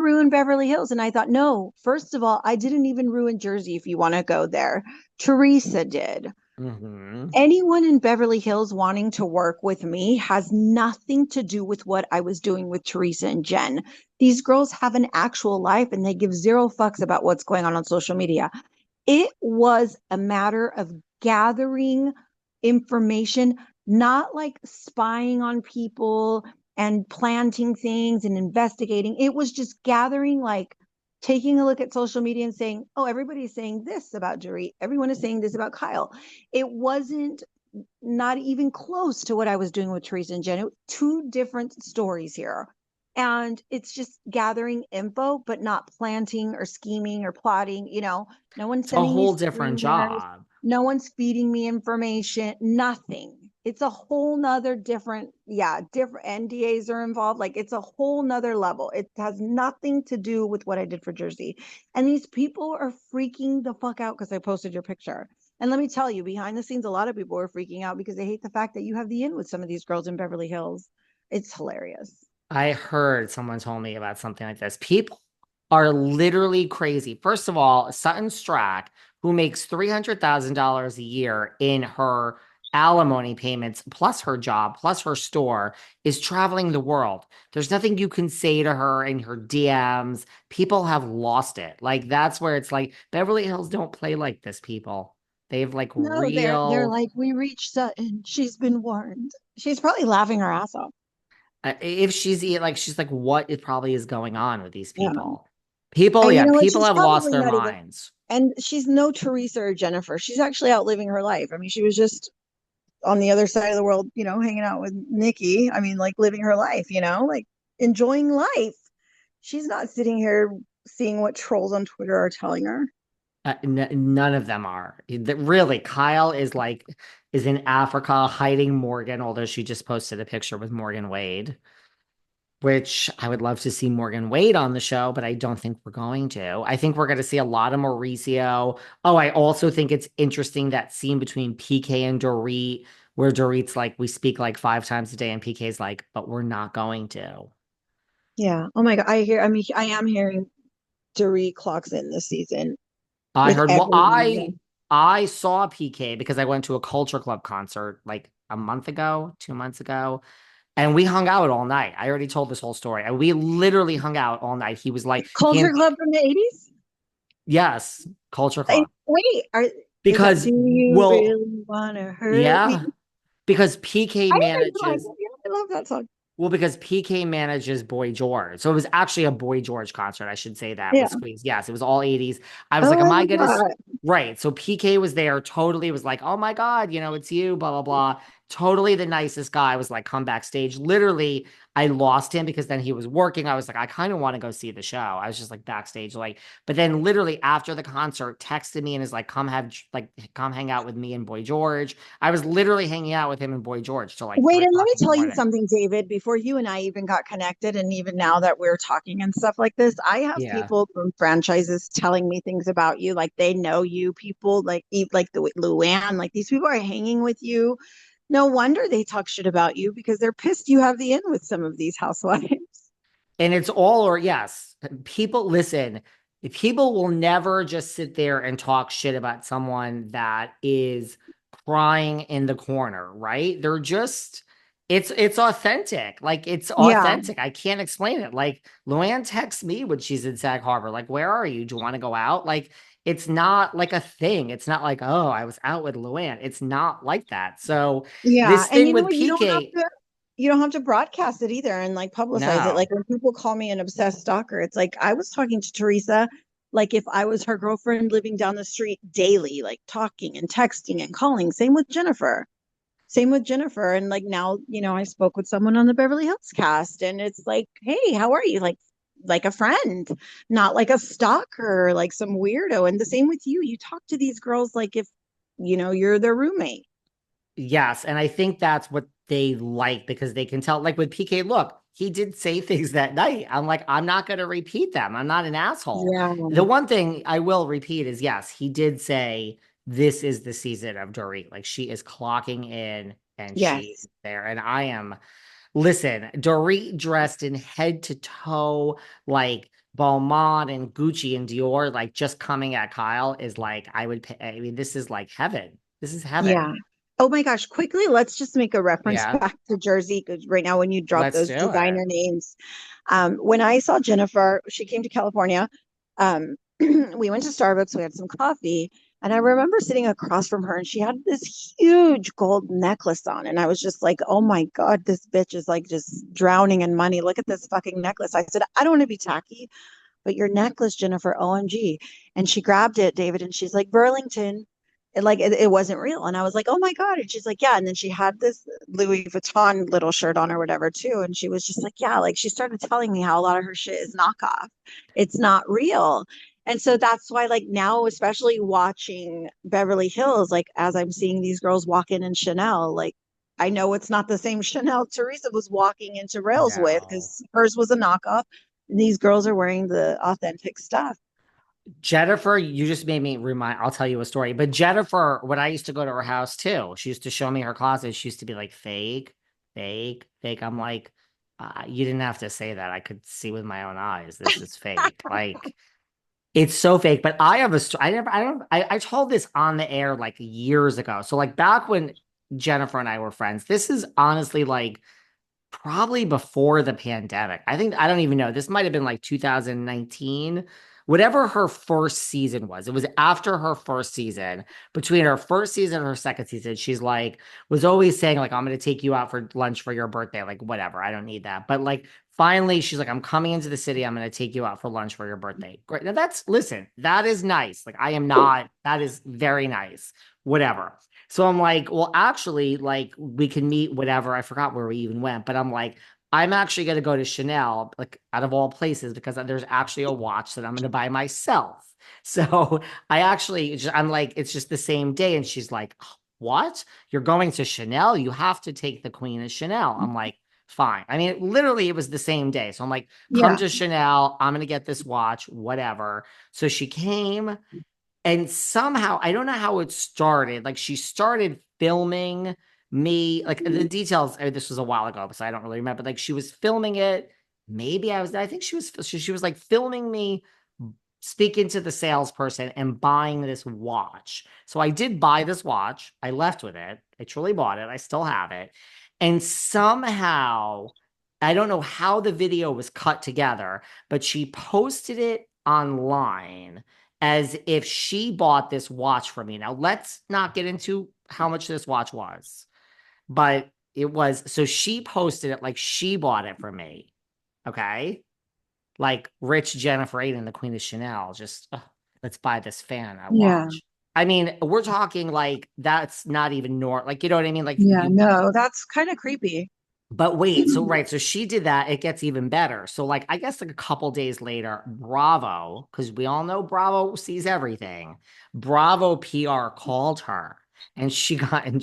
ruin Beverly Hills. And I thought, no, first of all, I didn't even ruin Jersey if you want to go there. Teresa did. Hmm. Anyone in Beverly Hills wanting to work with me has nothing to do with what I was doing with Teresa and Jen. These girls have an actual life and they give zero fucks about what's going on social media. It was a matter of gathering information, not like spying on people and planting things and investigating. It was just gathering, like taking a look at social media and saying, oh, everybody's saying this about Dorit. Everyone is saying this about Kyle. It wasn't not even close to what I was doing with Teresa and Jen. Two different stories here. And it's just gathering info, but not planting or scheming or plotting. No one's It's a sending me whole different screeners. job. No one's feeding me information. Nothing. It's a whole nother different, yeah, different NDAs are involved. Like it's a whole nother level. It has nothing to do with what I did for Jersey. And these people are freaking the fuck out because I posted your picture. And let me tell you, behind the scenes, a lot of people are freaking out because they hate the fact that you have the in with some of these girls in Beverly Hills. It's hilarious. I heard someone told me about something like this. People are literally crazy. First of all, Sutton Stracke, who makes $300,000 a year in her alimony payments, plus her job, plus her store, is traveling the world. There's nothing you can say to her in her DMs. People have lost it. Like, that's where it's like, Beverly Hills don't play like this, people. They've like No, they're real. like, we reached Sutton. She's been warned. She's probably laughing her ass off. If she's like, what it probably is going on with these Yeah. people? People, And you yeah, know what? people She's have lost probably their not even, minds. and she's no Teresa or Jennifer. She's actually out living her life. I mean, she was just on the other side of the world, hanging out with Nikki. I mean, like living her life, like enjoying life. She's not sitting here seeing what trolls on Twitter are telling her. None of them are. Really, Kyle is in Africa hiding Morgan, although she just posted a picture with Morgan Wade, which I would love to see Morgan Wade on the show, but I don't think we're going to. I think we're going to see a lot of Mauricio. Oh, I also think it's interesting that scene between PK and Dorit, where Dorit's like, we speak like 5 times a day, and PK's like, but we're not going to. Yeah. Oh my God. I am hearing Dorit clocks in this season I with heard, well, everyone. I saw PK because I went to a Culture Club concert like a month ago, 2 months ago, and we hung out all night. I already told this whole story. And we literally hung out all night. He was like, Culture Club from the 80s? yes, Culture Club. Wait, is that Because, Do You well, Really Wanna Hurt Me? yeah, because PK I know that manages. song. Yeah, I love that song. Well, because PK manages Boy George. So it was actually a Boy George concert. I should say that Yeah. with Squeeze. Yes, it was all 80s. I was like, Oh, am I I love gonna that. right. So PK was there, totally was like, oh my God, it's you, blah, blah, blah. Totally the nicest guy. Was like, come backstage. Literally, I lost him because then he was working. I was like, I kind of want to go see the show. I was just like backstage, like, but then literally after the concert, texted me and is like, come hang out with me and Boy George. I was literally hanging out with him and Boy George till like Wait, three and let o'clock me in the tell you morning. something, David, before you and I even got connected, and even now that we're talking and stuff like this, I have Yeah. people from franchises telling me things about you, like they know you, people like the Luann, like these people are hanging with you. No wonder they talk shit about you because they're pissed you have the in with some of these housewives. And it's all or yes. People listen, people will never just sit there and talk shit about someone that is crying in the corner, right? They're just it's authentic. Like it's Yeah. authentic. I can't explain it. Like Luann texts me when she's in Sag Harbor, like, where are you? Do you want to go out? Like it's not like a thing. It's not like, oh, I was out with Luann. It's not like that. So Yeah. this And thing you know with what? PK, You don't have to broadcast it either and like publicize it. no. Like when people call me an obsessed stalker, it's like I was talking to Teresa like if I was her girlfriend living down the street daily, like talking and texting and calling. Same with Jennifer. Same with Jennifer. And like now, I spoke with someone on the Beverly Hills cast and it's like, hey, how are you? Like a friend, not like a stalker, like some weirdo. And the same with you. You talk to these girls like if you're their roommate. Yes, and I think that's what they like because they can tell. Like with PK, look, he did say things that night. I'm like, I'm not going to repeat them. I'm not an asshole. Yeah. The one thing I will repeat is yes, he did say this is the season of Dorit. Like she is clocking in and she is Yes. there. And I am, listen, Dorit dressed in head to toe, like Balmain and Gucci and Dior, like just coming at Kyle is like, I would pay. I mean, this is like heaven. This is Yeah. heaven. Oh my gosh, quickly, let's just make a reference Yeah, back to Jersey because right now when you drop let's those do it. designer names, when I saw Jennifer, she came to California. We went to Starbucks, we had some coffee, and I remember sitting across from her and she had this huge gold necklace on. And I was just like, oh my God, this bitch is like just drowning in money. Look at this fucking necklace. I said, I don't want to be tacky, but your necklace, Jennifer, OMG. And she grabbed it, David, and she's like, Burlington. And like it wasn't real. And I was like, oh my God. And she's like, yeah. And then she had this Louis Vuitton little shirt on or whatever too. And she was just like, yeah, like she started telling me how a lot of her shit is knockoff. It's not real. And so that's why, like now, especially watching Beverly Hills, like as I'm seeing these girls walk in Chanel, like I know it's not the same Chanel Teresa was walking into rails with No. because hers was a knockoff. And these girls are wearing the authentic stuff. Jennifer, you just made me remind. I'll tell you a story. But Jennifer, when I used to go to her house too, she used to show me her closet. She used to be like, fake, fake, fake. I'm like, you didn't have to say that. I could see with my own eyes. This is fake. Like, it's so fake. But I have a story. I never, I don't, I told this on the air like years ago. So, like, back when Jennifer and I were friends, this is honestly like probably before the pandemic. I think I don't even know. This might have been like 2019. Whatever her first season was. It was after her first season. Between her first season and her second season, she's like was always saying like I'm going to take you out for lunch for your birthday, like whatever. I don't need that. But like finally she's like I'm coming into the city. I'm going to take you out for lunch for your birthday. Great. Now that's listen, that is nice. Like I am not that is very nice. Whatever. So I'm like, well, actually, like we can meet whatever. I forgot where we even went, but I'm like, I'm actually going to go to Chanel, like out of all places, because there's actually a watch that I'm going to buy myself. So I'm like, it's just the same day. And she's like, what? You're going to Chanel? You have to take the Queen of Chanel. I'm like, fine. I mean, literally, it was the same day. So I'm like, come Yeah. to Chanel. I'm going to get this watch, whatever. So she came. And somehow, I don't know how it started. Like she started filming me, like the details. This was a while ago, so I don't really remember. Like she was filming it. Maybe I think she was like filming me speaking to the salesperson and buying this watch. So I did buy this watch. I left with it. I truly bought it. I still have it. And somehow, I don't know how the video was cut together, but she posted it online as if she bought this watch for me. Now, let's not get into how much this watch was, but it was so she posted it like she bought it for me. Okay. Like rich Jennifer Aydin, the Queen of Chanel, just let's buy this fan a Yeah. watch. I mean, we're talking like that's not even like you know what I mean? Like Yeah. you No, that's kind of creepy. but wait, so right, so she did that. It gets even better. So like I guess like a couple days later, Bravo, because we all know Bravo sees everything. Bravo PR called her and she got in